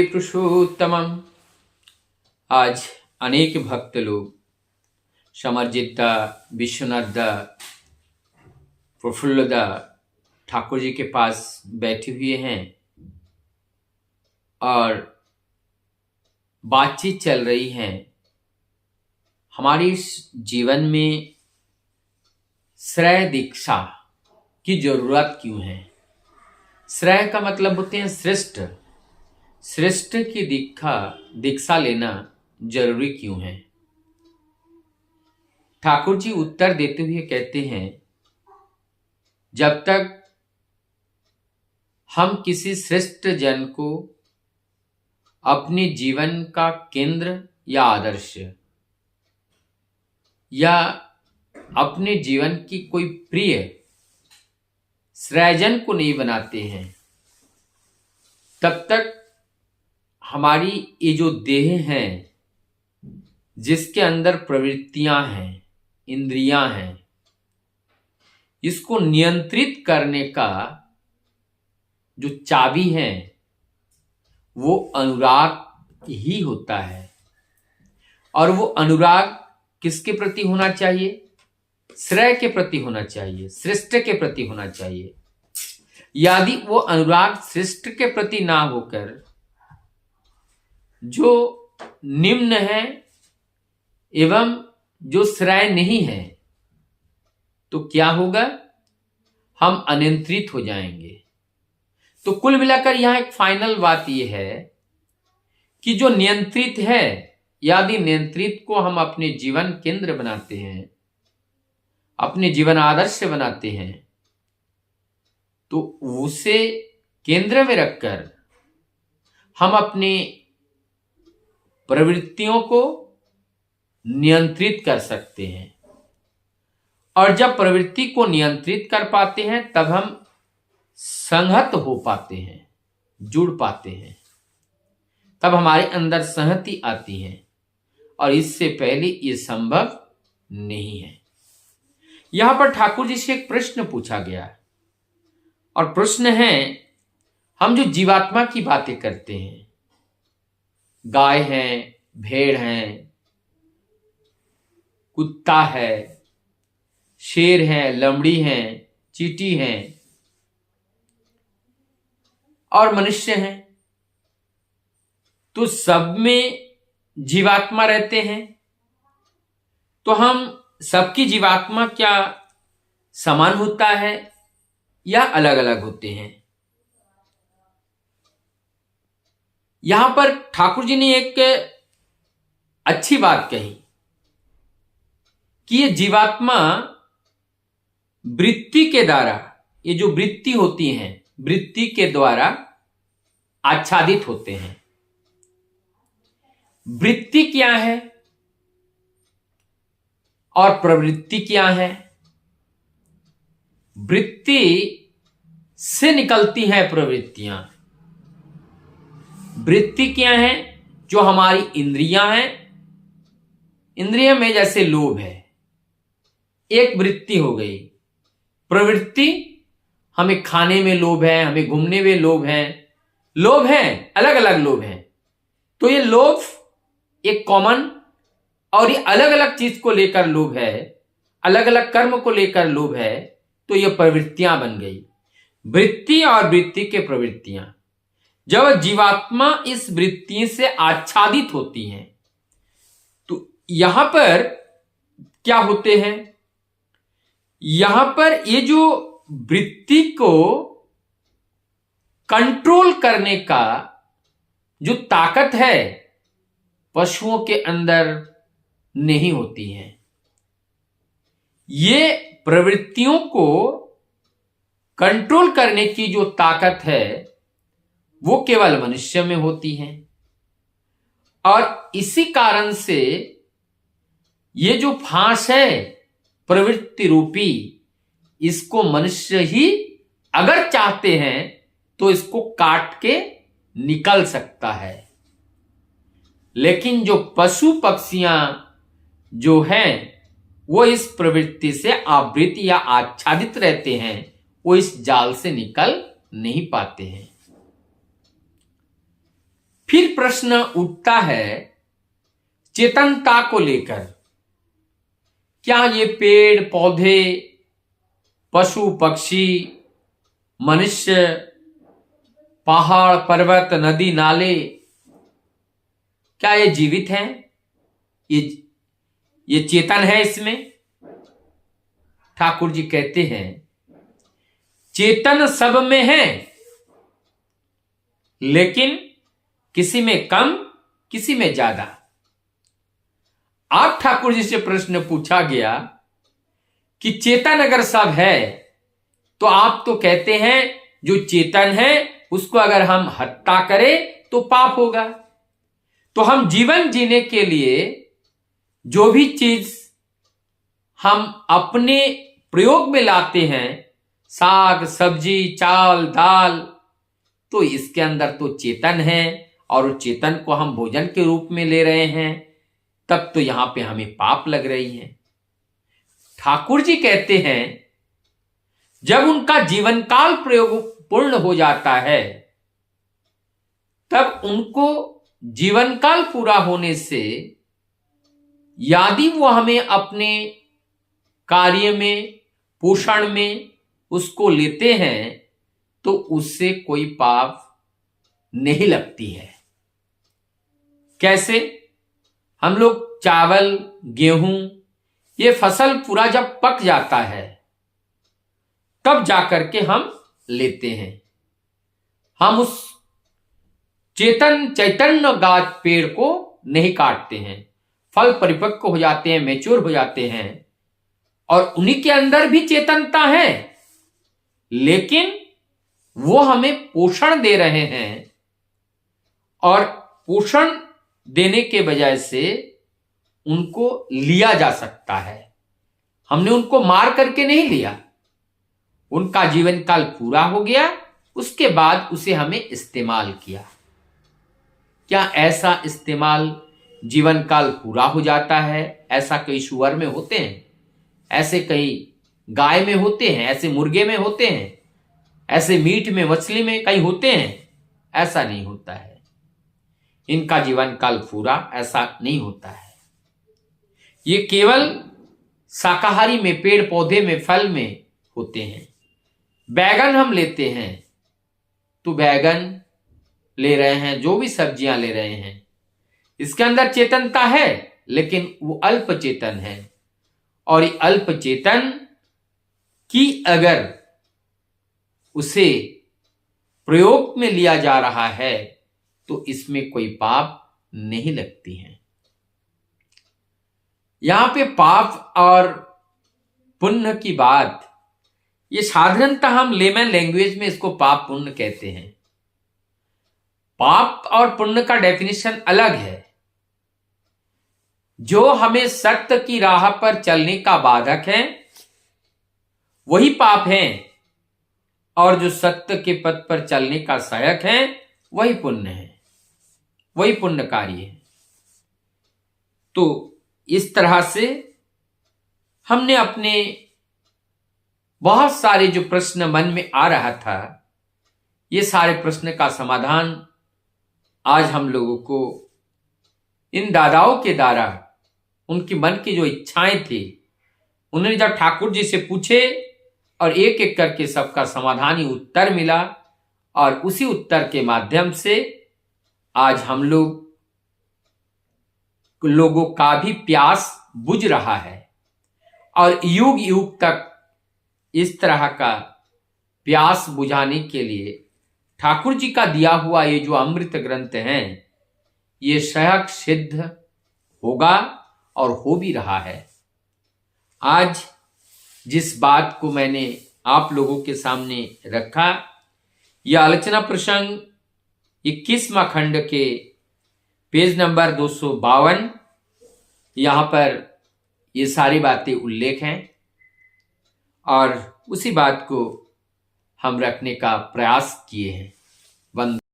पुरुषोत्तमम। आज अनेक भक्त लोग समरजित दा, विश्वनाथ दा, प्रफुल्ल दा ठाकुर जी के पास बैठे हुए हैं और बातचीत चल रही है। हमारे इस जीवन में श्रेय दीक्षा की जरूरत क्यों है? श्रेय का मतलब होते हैं श्रेष्ठ। श्रेष्ठ की दीक्षा लेना जरूरी क्यों है? ठाकुर जी उत्तर देते हुए कहते हैं, जब तक हम किसी श्रेष्ठ जन को अपने जीवन का केंद्र या आदर्श या अपने जीवन की कोई प्रिय श्रेयजन को नहीं बनाते हैं, तब तक हमारी ये जो देह है, जिसके अंदर प्रवृत्तियां हैं, इंद्रियां हैं, इसको नियंत्रित करने का जो चाबी है वो अनुराग ही होता है। और वो अनुराग किसके प्रति होना चाहिए? श्रेय के प्रति होना चाहिए, श्रेष्ठ के प्रति होना चाहिए। यदि वो अनुराग श्रेष्ठ के प्रति ना होकर जो निम्न है एवं जो श्रेय नहीं है, तो क्या होगा? हम अनियंत्रित हो जाएंगे। तो कुल मिलाकर यहां एक फाइनल बात यह है कि जो नियंत्रित है, यदि नियंत्रित को हम अपने जीवन केंद्र बनाते हैं, अपने जीवन आदर्श बनाते हैं, तो उसे केंद्र में रखकर हम अपनी प्रवृत्तियों को नियंत्रित कर सकते हैं। और जब प्रवृत्ति को नियंत्रित कर पाते हैं, तब हम संहत हो पाते हैं, जुड़ पाते हैं, तब हमारे अंदर संहति आती है। और इससे पहले ये संभव नहीं है। यहां पर ठाकुर जी से एक प्रश्न पूछा गया, और प्रश्न है, हम जो जीवात्मा की बातें करते हैं, गाय है, भेड़ है, कुत्ता है, शेर है, लमड़ी है, चींटी है और मनुष्य हैं, तो सब में जीवात्मा रहते हैं। तो हम सबकी जीवात्मा क्या समान होता है या अलग अलग होते हैं? यहां पर ठाकुर जी ने एक अच्छी बात कही कि ये जीवात्मा वृत्ति के द्वारा, ये जो वृत्ति होती हैं, वृत्ति के द्वारा आच्छादित होते हैं। वृत्ति क्या है और प्रवृत्ति क्या है? वृत्ति से निकलती है प्रवृत्तियां। वृत्ति क्या है? जो हमारी इंद्रियां हैं। इंद्रिय में जैसे लोभ है, एक वृत्ति हो गई। प्रवृत्ति, हमें खाने में लोभ है, हमें घूमने में लोभ है, लोभ है, अलग अलग लोभ है। तो ये लोभ एक कॉमन और ये अलग अलग चीज को लेकर लोभ है, अलग अलग कर्म को लेकर लोभ है। तो ये प्रवृत्तियां बन गई, वृत्ति और वृत्ति के प्रवृत्तियां। जब जीवात्मा इस वृत्ति से आच्छादित होती हैं, तो यहां पर क्या होते हैं? यहां पर ये जो वृत्ति को कंट्रोल करने का जो ताकत है, पशुओं के अंदर नहीं होती है। ये प्रवृत्तियों को कंट्रोल करने की जो ताकत है, वो केवल मनुष्य में होती है। और इसी कारण से ये जो फांस है प्रवृत्ति रूपी, इसको मनुष्य ही अगर चाहते हैं तो इसको काट के निकल सकता है। लेकिन जो पशु पक्षियां जो हैं, वो इस प्रवृत्ति से आवृत या आच्छादित रहते हैं, वो इस जाल से निकल नहीं पाते हैं। फिर प्रश्न उठता है चेतनता को लेकर। क्या ये पेड़ पौधे, पशु पक्षी, मनुष्य, पहाड़ पर्वत, नदी नाले, क्या ये जीवित हैं? ये चेतन है इसमें? ठाकुर जी कहते हैं चेतन सब में है, लेकिन किसी में कम, किसी में ज्यादा। आप ठाकुर जी से प्रश्न पूछा गया कि चेतन अगर सब है तो आप तो कहते हैं जो चेतन है उसको अगर हम हत्या करें तो पाप होगा। तो हम जीवन जीने के लिए जो भी चीज हम अपने प्रयोग में लाते हैं, साग सब्जी चावल दाल, तो इसके अंदर तो चेतन है और उस चेतन को हम भोजन के रूप में ले रहे हैं, तब तो यहां पे हमें पाप लग रही है। ठाकुर जी कहते हैं जब उनका जीवन काल प्रयोग पूर्ण हो जाता है तब उनको जीवन काल पूरा होने से यदि वो हमें अपने कार्य में, पोषण में उसको लेते हैं तो उससे कोई पाप नहीं लगती है। कैसे? हम लोग चावल, गेहूं, ये फसल पूरा जब पक जाता है तब जाकर के हम लेते हैं। हम उस चैतन्य गाछ पेड़ को नहीं काटते हैं। फल परिपक्व हो जाते हैं, मैच्योर हो जाते हैं और उन्हीं के अंदर भी चेतनता है, लेकिन वो हमें पोषण दे रहे हैं और पोषण देने के बजाय से उनको लिया जा सकता है। हमने उनको मार करके नहीं लिया, उनका जीवन काल पूरा हो गया, उसके बाद उसे हमें इस्तेमाल किया। क्या ऐसा इस्तेमाल जीवन काल पूरा हो जाता है? ऐसा कई सुअर में होते हैं, ऐसे कई गाय में होते हैं, ऐसे मुर्गे में होते हैं, ऐसे मीट में, मछली में कई होते हैं। ऐसा नहीं होता है, इनका जीवन काल पूरा ऐसा नहीं होता है। ये केवल शाकाहारी में, पेड़ पौधे में, फल में होते हैं। बैगन हम लेते हैं तो बैगन ले रहे हैं, जो भी सब्जियां ले रहे हैं, इसके अंदर चेतनता है, लेकिन वो अल्प चेतन है। और ये अल्प चेतन की अगर उसे प्रयोग में लिया जा रहा है तो इसमें कोई पाप नहीं लगती है। यहां पे पाप और पुण्य की बात, ये साधारणतः हम लेमन लैंग्वेज में इसको पाप पुण्य कहते हैं। पाप और पुण्य का डेफिनेशन अलग है। जो हमें सत्य की राह पर चलने का बाधक है वही पाप है, और जो सत्य के पथ पर चलने का सहायक है वही पुण्य है, वही पुण्य कार्य है। तो इस तरह से हमने अपने बहुत सारे जो प्रश्न मन में आ रहा था, ये सारे प्रश्न का समाधान आज हम लोगों को इन दादाओं के द्वारा, उनकी मन की जो इच्छाएं थी, उन्होंने जब ठाकुर जी से पूछे और एक एक करके सबका समाधानी उत्तर मिला, और उसी उत्तर के माध्यम से आज हम लोगों का भी प्यास बुझ रहा है। और युग युग तक इस तरह का प्यास बुझाने के लिए ठाकुर जी का दिया हुआ ये जो अमृत ग्रंथ हैं, ये सहज सिद्ध होगा और हो भी रहा है। आज जिस बात को मैंने आप लोगों के सामने रखा, यह आलोचना प्रसंग 21वां खंड के पेज नंबर 252, यहाँ पर ये सारी बातें उल्लेख हैं और उसी बात को हम रखने का प्रयास किए हैं। वंदे।